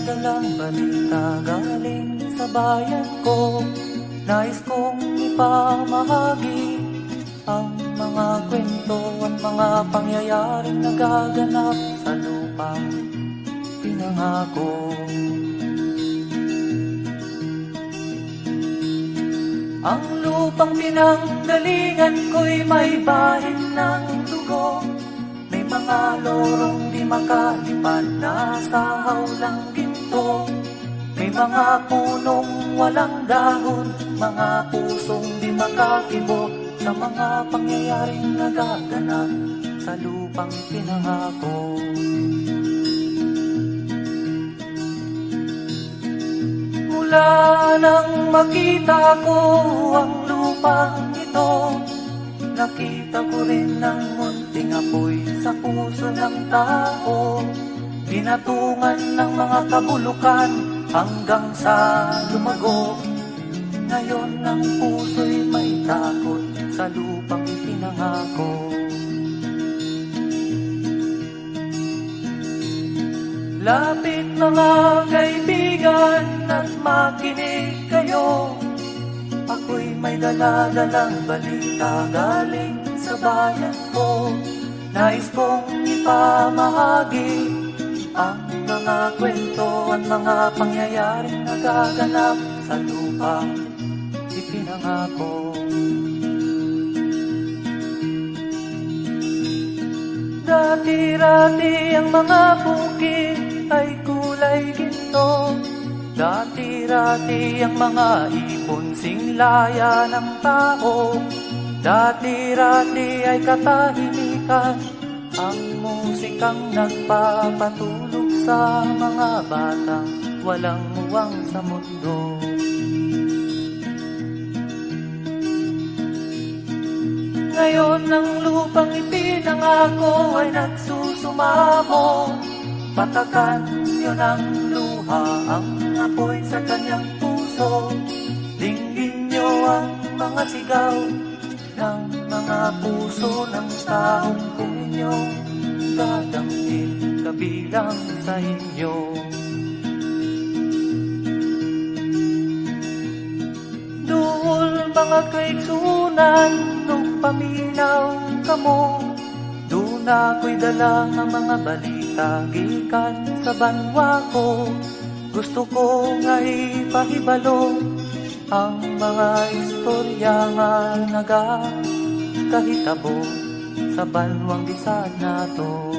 Dala-dalang balita galing sa bayan ko. Nais kong ipamahagi ang mga kwento at mga pangyayaring nagaganap sa lupang pinangako. Ang lupang pinanggalingan ko'y may bahin ng dugo. May mga lorong di makalipad na sa hawlang ginto. May mga punong walang dahon, mga pusong di makakibo sa mga pangyayaring nagaganap sa lupang pinangako. Mula nang makita ko ang lupang ito, nakita ko rin ang munting apoy sa puso ng tao. Binatungan ng mga kabulukan hanggang sa lumago. Ngayon ang puso'y may takot sa lupang pinangako. Lapit mga kaibigan at makinig kayo. Ako'y may dala-dalang balita galing sa bayan ko. Nais kong ipamahagi ang mga kwento at mga pangyayaring nagaganap sa lupang ipinangako. Dati-rati ang mga bukid ay kulay ginto. Dati-rati ang mga ibon singlaya ng tao. Dati-rati ay katahimikan ang musikang nagpapatulog sa mga batang walang muwang sa mundo. Ngayon ang lupang ipinangako ay nagsusumamo. Patakan niyo ng luha ang apoy sa kanyang puso. Dinggin niyo ang mga sigaw ng mga puso ng taong kung inyong dadamhin kabilang sa inyo. mga kaigsunan, nung paminaw kamo. Doon ako'y dala ng mga balita, gikan sa banwa ko. Gusto ko nga ipahibalo ang mga istorya nga nagakahitabo sa banwang bisag nato.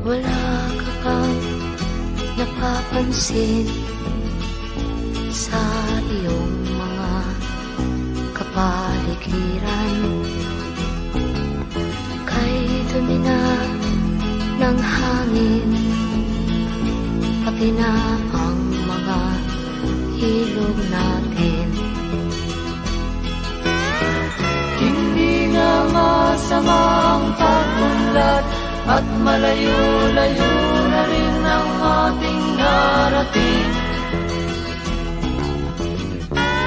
Wala ka bang napapansin sa iyong mga kapaligiran? Kay dumi na ng hangin, pati na ang mga ilog natin. Hindi nga masama ang pag-unlad, at malayo-layo na rin ang ating narating.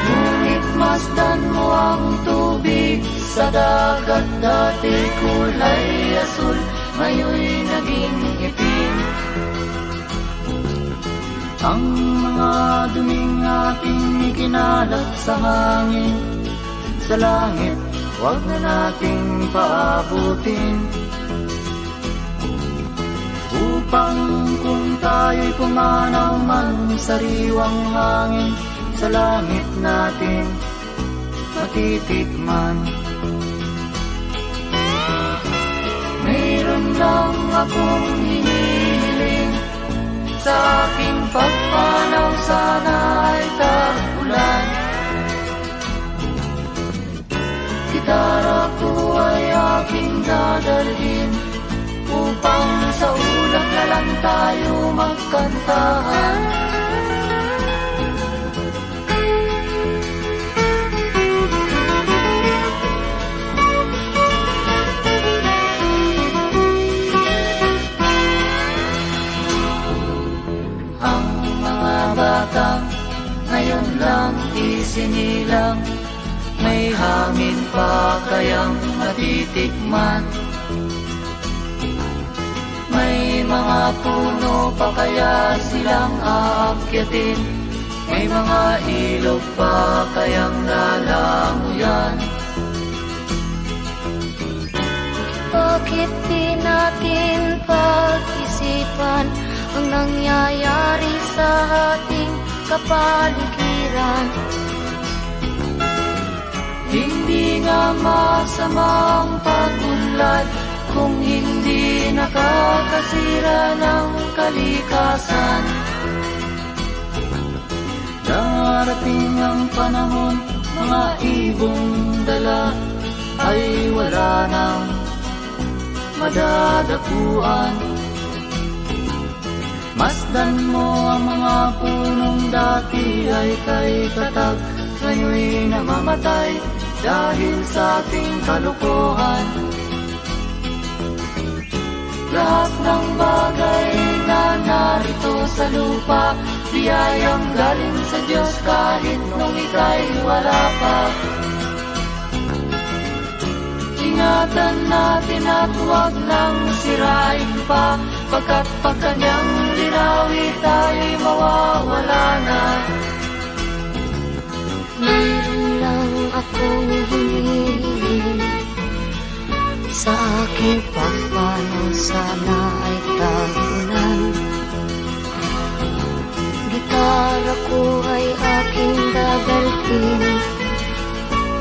Ngunit masdan mo ang tubig sa dagat, dati kulay asul, ngayon'y naging itim. Ang mga duming ating ikinalat sa hangin, sa langit, huwag na nating paabutin. Upang kung tayo'y pumanaw man sa sariwang hangin, sa langit natin matitikman. Mayroon lang akong hinihiling, sa aking pagpanaw sana ay tagulan. Gitara ko ay aking dadalhin, upang sa ulap na lang tayo magkantahan. Ang mga batang ngayon lang isinilang, may hangin pa kayang matitikman? May mga puno pa kaya silang aakyatin? May mga ilog pa kayang lalanguyan? Bakit di natin pag-isipan ang nangyayari sa ating kapaligiran? Hindi nga masama ang pag-unlad, kung hindi nakakasira ng kalikasan. Darating ang panahon, mga ibong dala ay wala nang madadapuan. Masdan mo ang mga punong dati ay kay katag, ngayon'y namamatay dahil sa ating kalokohan. Lahat ng bagay na narito sa lupa, biyayang galing sa Diyos kahit nung ika'y wala pa. Ingatan natin at huwag nang sirain pa, pagkat pag kanyang linawi tayo'y mawawala na. Mayroon lang akong hinihiling, sa aking pagpanaw sana ay tagulan. Gitara ko ay aking dadalhin,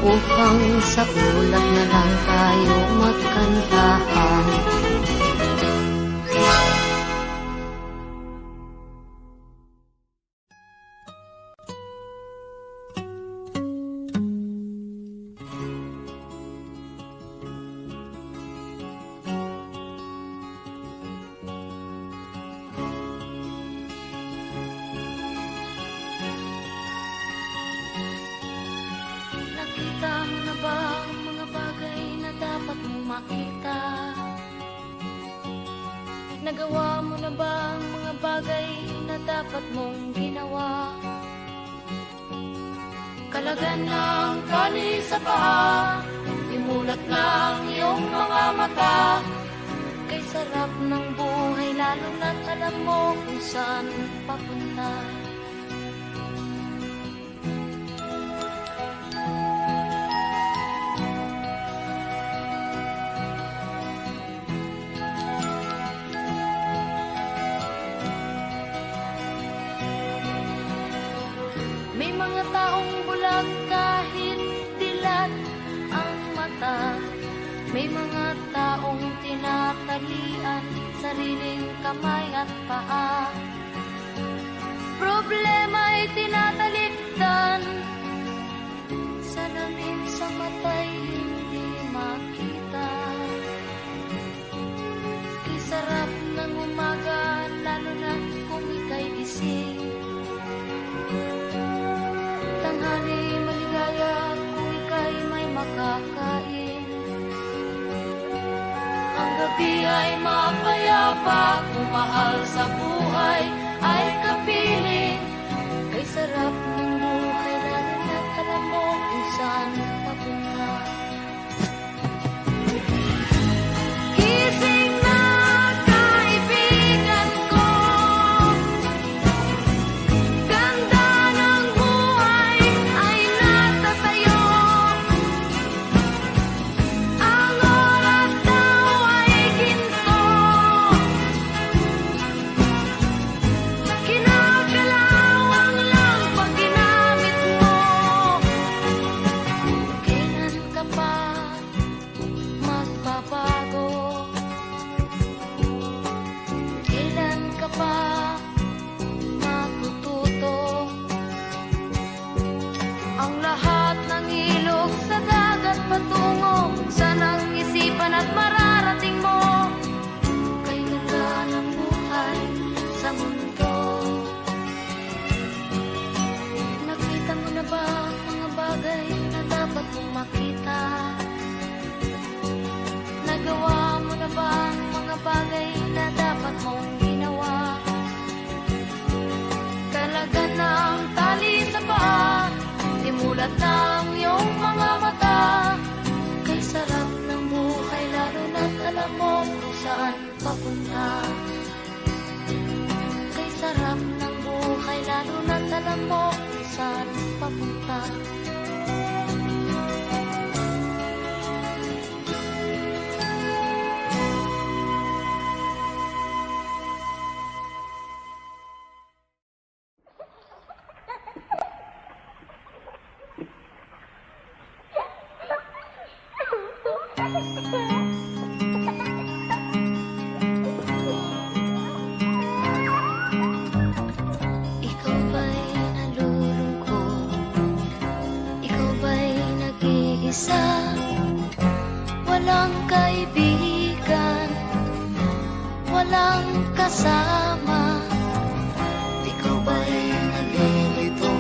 upang sa ulap na lang tayo magkantahan. Nakita mo na ba ang mga bagay na bagay na dapat mong ginawa. Kalagan ng tali sa paa, imulat ng iyong mga mata. Kay sarap ng buhay, lalo na't alam mo kung saan papunta. May mga taong bulag kahit dilat ang mata. May mga taong tinatalian sariling kamay at paa. Problema'y tinatalikdan, salamin sa mata'y hindi makita. Isarap ng umaga, lalo na kung ika'y gising. Tanghali maligaya kung ika'y may makakain. Ang gabi ay mapayapa kung mahal sa buhay ay kapiling. Kay sarap ng buhay, lalo na't alam mo kung saan papunta. Gising na kaibigan ko, ganda ng buhay ay nasa sayo. Ang oras daw ay ginto, kinakalawang lang pag ginamit mo. Kailan ka pa magbabago? Kailan ka pa matututo? Ang lahat ng ilog sa dagat patungo, sanang isipan at mararating mo. Kay ganda ng buhay sa mundo. Nakita mo na ba ang mga bagay na dapat mong makita? Nagawa mo na ba ang mga bagay na dapat mong ginawa? Kalagan ng tali sa paa, imulat ng iyong mga mata. Kay sarap ng buhay, lalo na't alam mo kung saan papunta. Kay sarap ng buhay, lalo na't alam mo kung saan papunta. Ikaw ba'y nalulungkot? Ikaw ba'y nag-iisa? Walang kaibigan, walang kasama. Ikaw ba'y nalilito?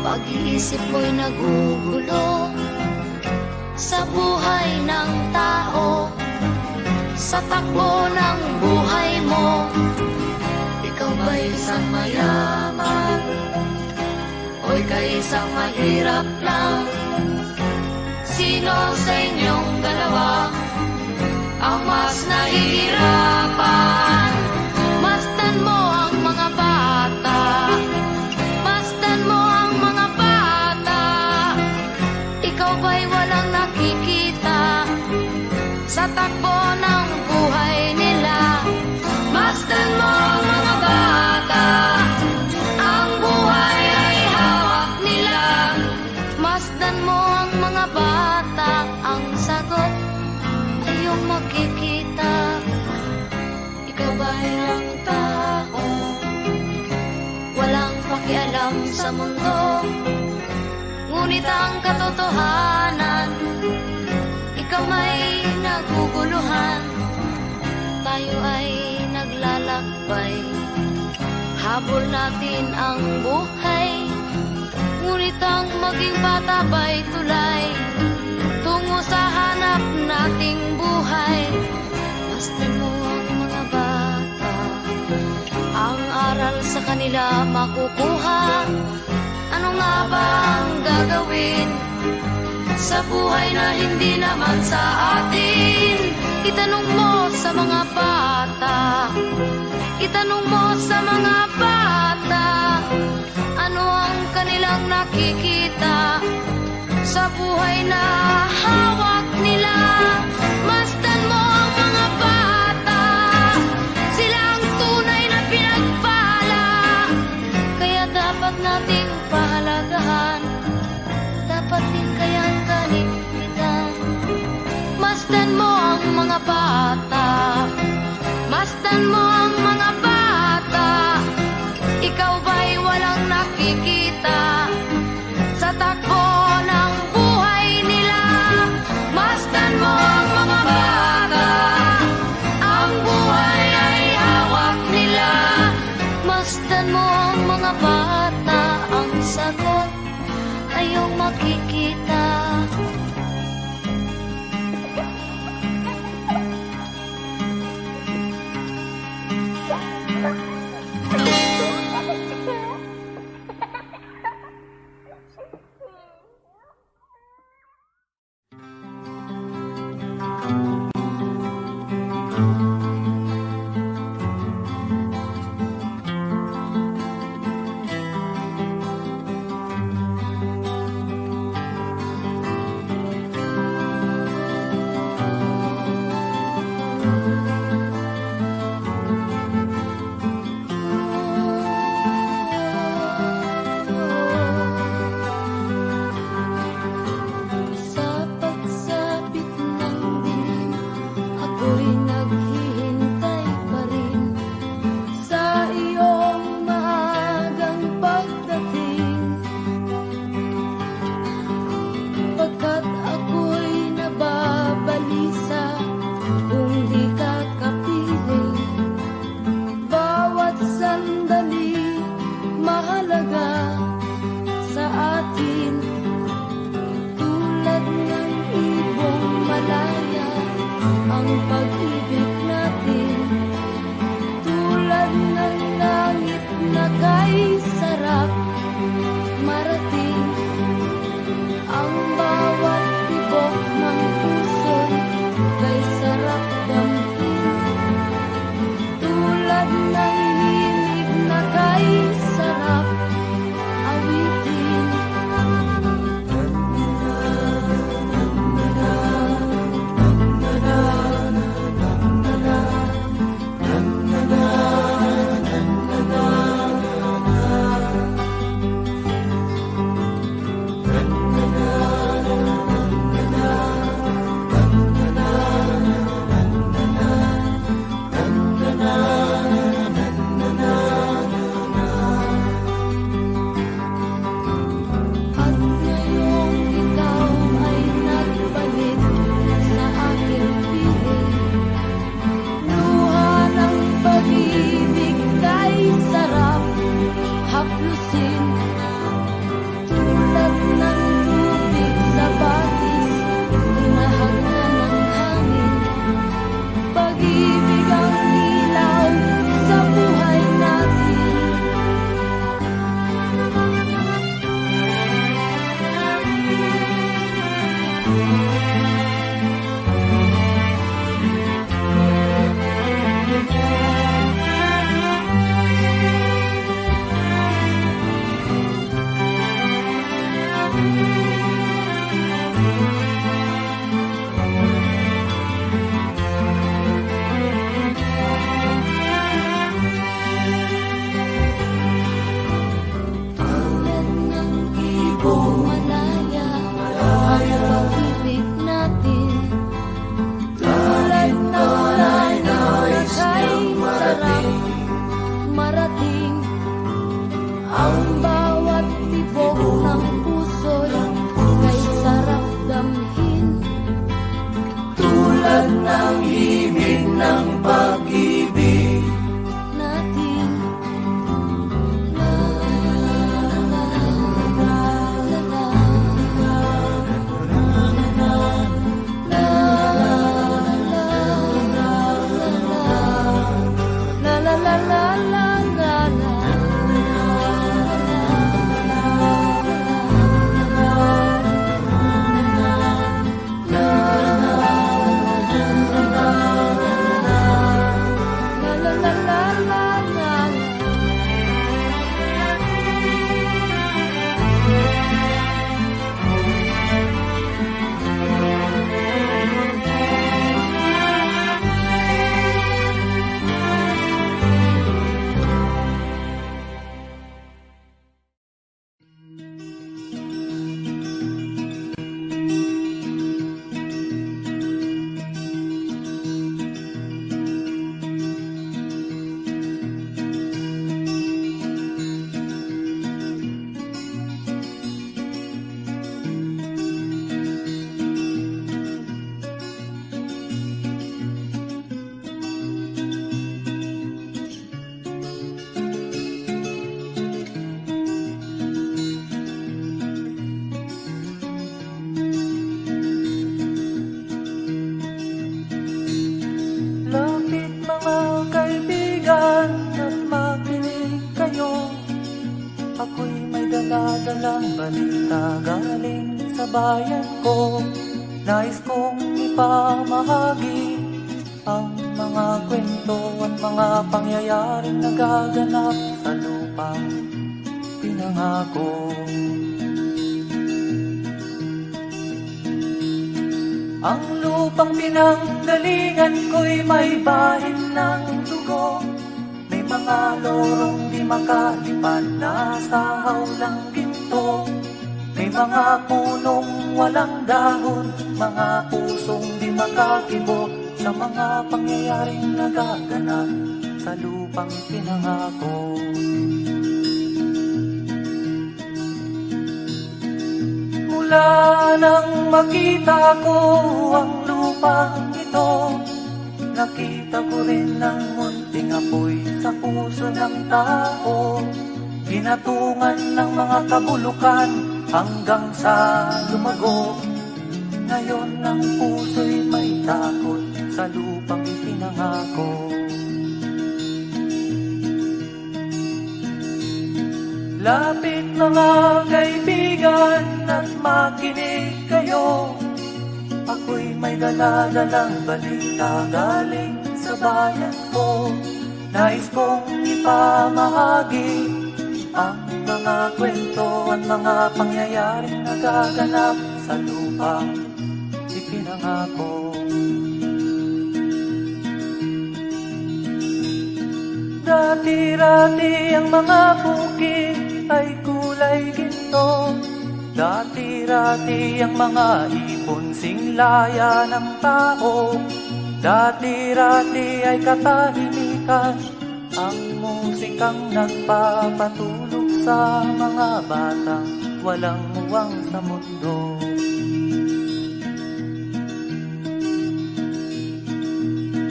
Pag-iisip mo'y nagugulo sa buhay ng tao, sa takbo ng buhay mo. Ikaw ba'y isang mayaman o ika'y isang mahirap lang? Sino sa inyong dalawa ang mas nahihirapan? Masdan mo ang mga bata, masdan mo ang mga bata. Ikaw ba'y walang nakikita sa takbo ng buhay nila? Masdan mo ang mga bata, ang buhay ay hawak nila. Masdan mo ang mga bata, ang sagot ay iyong makikita. Ikaw ba'y ang tao, walang pakialam sa mundo? Ngunit ang katotohanan, ikaw may naguguluhan. Tayo ay naglalakbay, habol natin ang buhay. Ngunit ang maging bata ba'y tulay tungo sa hanap nating buhay? Masdan mo ang mga bata, kanila makukuha. Ano nga ba ang gagawin sa buhay na hindi naman sa atin? Itanong mo sa mga bata, itanong mo sa mga bata, ano ang kanilang nakikita sa buhay na hawak nila. Masdan mo ang mga bata, sila ang tunay na pinagpala, kaya dapat nating pahalagahan, dapat din kayang kaligpitan. Masdan mo ang mga bata, masdan mo ang mga bata, ikaw ba'y walang nakikita sa takbo ng buhay nila? Masdan mo ang mga bata, ang buhay ay hawak nila. Masdan mo ang mga bata, ang sagot ay iyong makikita. dalang balita galing sa bayan ko. Nais kong ipamahagi ang mga kwento at mga pangyayaring nagaganap sa lupang pinangako. Ang lupang pinanggalingan ko'y may bahin ng dugo. May mga lorong di makalipad na sa hawlang ginto. May mga punong walang dahon, mga pusong di makakibo sa mga pangyayaring nagaganap sa lupang pinangako. Mula nang makita ko ang lupang ito, nakita ko rin ang munting apoy sa puso ng tao. Ginatungan ng mga kabulukan hanggang sa lumago. Ngayon ang puso'y may takot sa lupang ipinangako. Lapit mga kaibigan at makinig kayo. Ako'y may dala-dalang balita galing sa bayan ko. Nais kong ipamahagi ang mga kwento at mga pangyayaring nagaganap sa lupang ipinangako. Dati-rati ang mga bukid ay kulay ginto. Dati-rati ang mga ibon singlaya ng tao. Dati-rati ay katahimikan ang musikang nagpapatulog sa mga batang walang muwang sa mundo.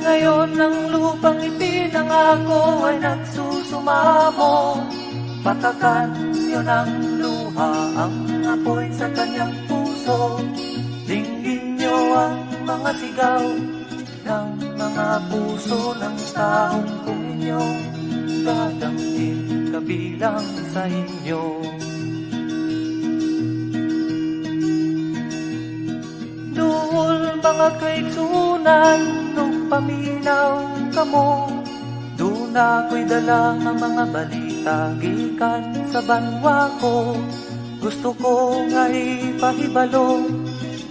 Ngayon ang lupang ipinangako ay nagsusumamo. Patakan niyo ng luha ang apoy sa kanyang puso. Dinggin niyo ang mga sigaw ng mga puso ng taong kung inyong dadamhin kabilang sa inyo. Duol mga kaigsunan nung paminaw kamo. Doon ako'y dala ng mga balita gikan sa banwa ko. Gusto ko nga ipahibalo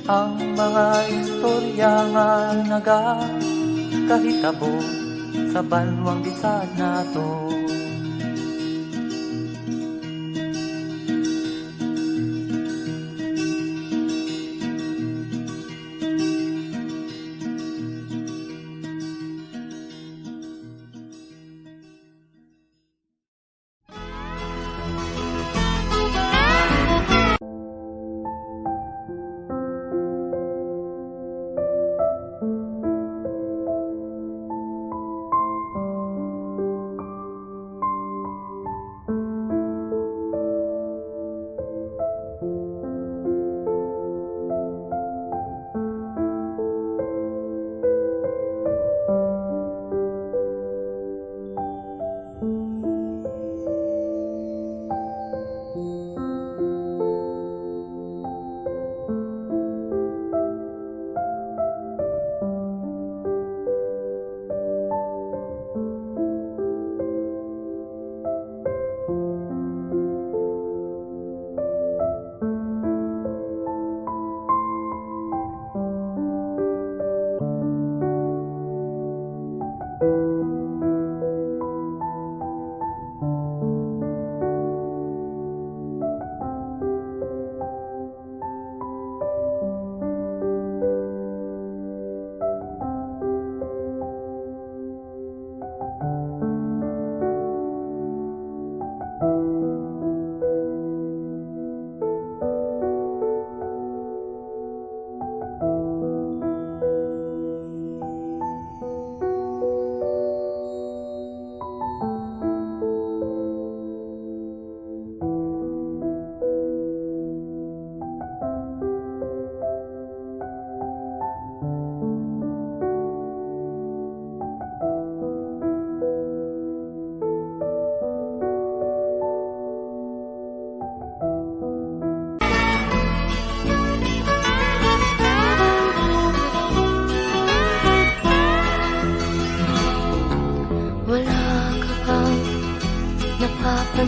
ang mga istorya nga nagakahitabo sa banwang bisag nato.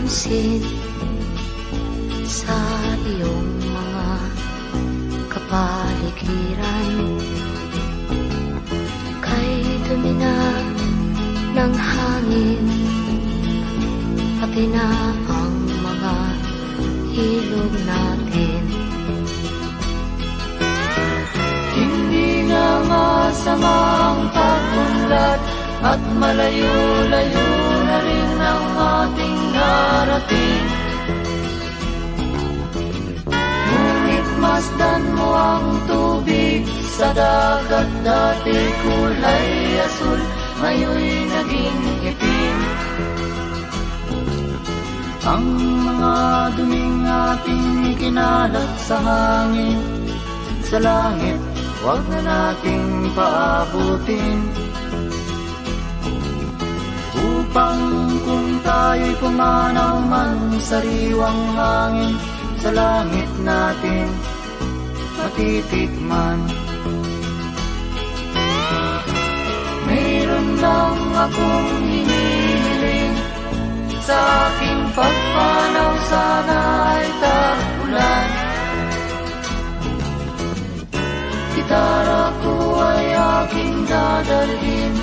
mapansin sa iyong mga kapaligiran. Kay dumi na ng hangin, pati na ang mga ilog natin. Hindi nga masamang pagunlad at malayo-layo na rin ang ating narating. Ngunit masdan mo ang tubig sa dagat, dati kulay asul, ngayon'y naging itim. Ang mga duming ating kinalat sa hangin, sa langit, huwag na nating paabutin. Upang kung tayo'y pumanaw man sa sariwang hangin, sa langit natin matitikman. Mayroon lang akong hinihiling, sa aking pagpanaw sana ay tagulan. Gitara ko ay aking dadalhin,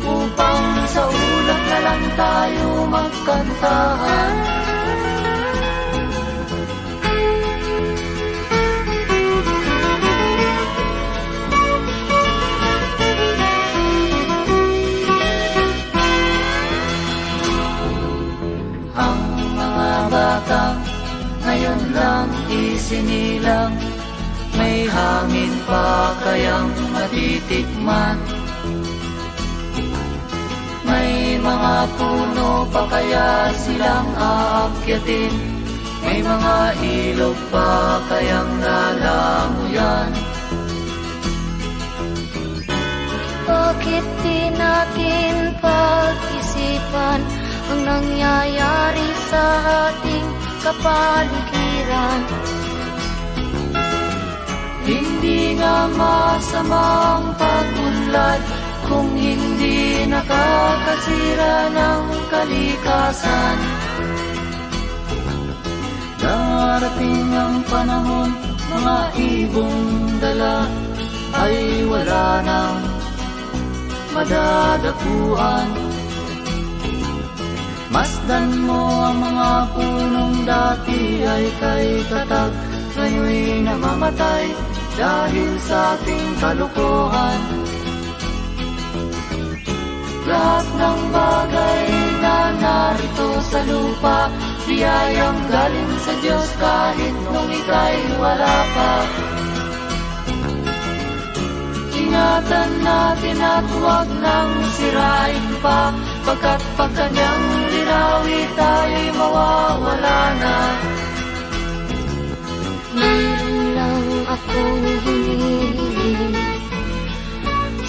upang sa ulap na lang tayo magkantahan. Ang mga batang ngayon lang isinilang, may hangin pa kayang matitikman. May mga puno pa kaya silang aakyatin, may mga ilog pa kayang lalanguyan. Bakit di natin pag-isipan ang nangyayari sa ating kapaligiran? Hindi nga masamang pagunlad kung hindi nakakasira ng kalikasan. Darating ang panahon, mga ibong dala ay wala nang madadapuan. Masdan mo ang mga punong dati ay kay tatag, ngayon'y namamatay dahil sa ating kalokohan. Lahat ng bagay na narito sa lupa, biyayang galing sa Diyos kahit nung ika'y wala pa. Ingatan natin at huwag nang sirain pa, pagkat pag kanyang linawi tayo'y mawawala na. Mayroon lang akong hinihiling,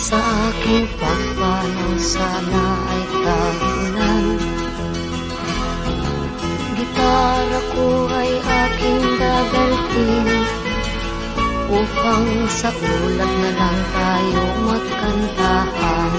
sa aking pagpanaw sana ay tagulan. Gitara ko ay aking dadalhin, upang sa ulap na lang tayo magkantahan.